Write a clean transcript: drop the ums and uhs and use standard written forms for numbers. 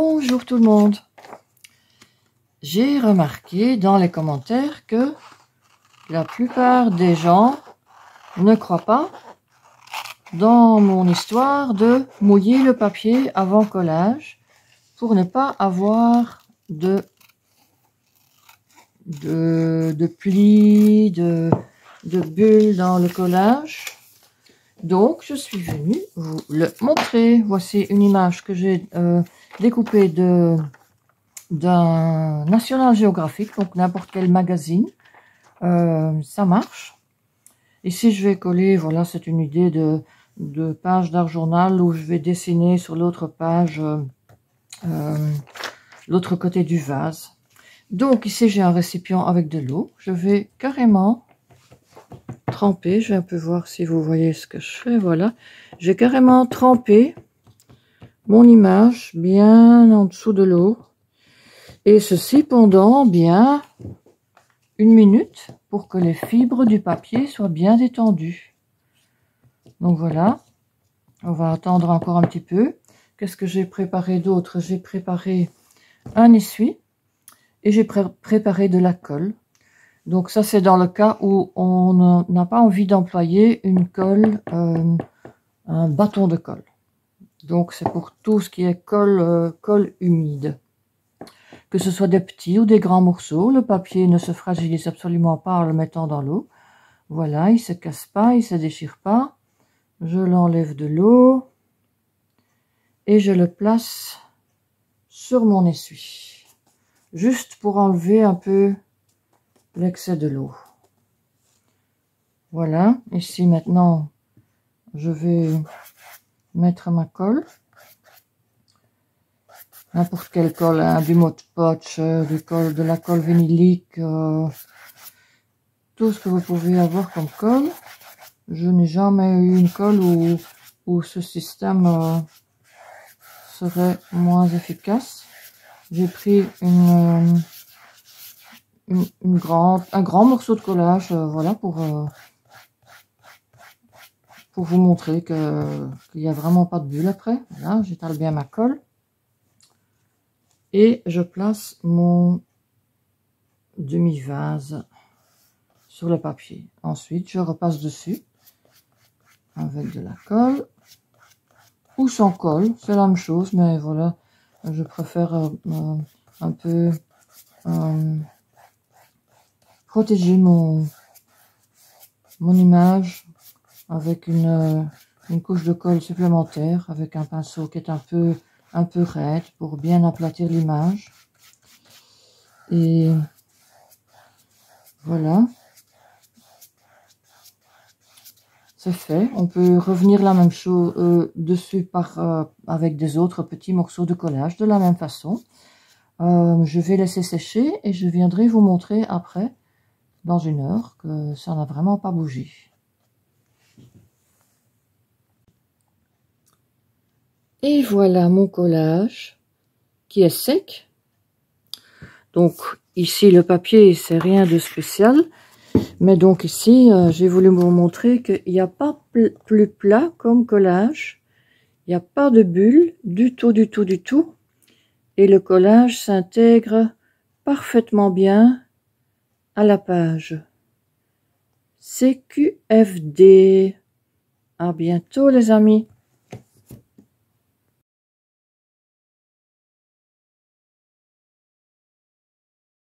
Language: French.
Bonjour tout le monde. J'ai remarqué dans les commentaires que la plupart des gens ne croient pas dans mon histoire de mouiller le papier avant collage pour ne pas avoir de plis, de bulles dans le collage. Donc, je suis venue vous le montrer. Voici une image que j'ai découpée d'un National Geographic, donc n'importe quel magazine. Ça marche. Ici, je vais coller, voilà, c'est une idée de page d'art journal où je vais dessiner sur l'autre page, l'autre côté du vase. Donc, ici, j'ai un récipient avec de l'eau. Je vais carrément tremper, je vais un peu voir si vous voyez ce que je fais, voilà. J'ai carrément trempé mon image bien en dessous de l'eau. Et ceci pendant bien 1 minute pour que les fibres du papier soient bien détendues. Donc voilà, on va attendre encore un petit peu. Qu'est-ce que j'ai préparé d'autre? J'ai préparé un essuie et j'ai préparé de la colle. Donc ça, c'est dans le cas où on n'a pas envie d'employer une colle, un bâton de colle. Donc c'est pour tout ce qui est colle humide. Que ce soit des petits ou des grands morceaux, le papier ne se fragilise absolument pas en le mettant dans l'eau. Voilà, il ne se casse pas, il ne se déchire pas. Je l'enlève de l'eau et je le place sur mon essuie. Juste pour enlever un peu l'excès de l'eau. Voilà, ici maintenant, je vais mettre ma colle. N'importe quelle colle, hein, du Mod Podge, de la colle vinylique, tout ce que vous pouvez avoir comme colle. Je n'ai jamais eu une colle où ce système serait moins efficace. J'ai pris un grand morceau de collage, voilà, pour vous montrer qu'il n'y a vraiment pas de bulle après. Voilà, j'étale bien ma colle. Et je place mon demi-vase sur le papier. Ensuite, je repasse dessus avec de la colle ou sans colle, c'est la même chose, mais voilà, je préfère un peu protéger mon image avec une couche de colle supplémentaire, avec un pinceau qui est un peu raide pour bien aplatir l'image. Et voilà, c'est fait. On peut revenir la même chose dessus avec des autres petits morceaux de collage de la même façon. Je vais laisser sécher et je viendrai vous montrer après, dans 1 heure, que ça n'a vraiment pas bougé. Et voilà mon collage qui est sec. Donc ici le papier, c'est rien de spécial. Mais donc ici, j'ai voulu vous montrer qu'il n'y a pas plus plat comme collage. Il n'y a pas de bulle du tout, du tout, du tout. Et le collage s'intègre parfaitement bien à la page. CQFD. À bientôt les amis.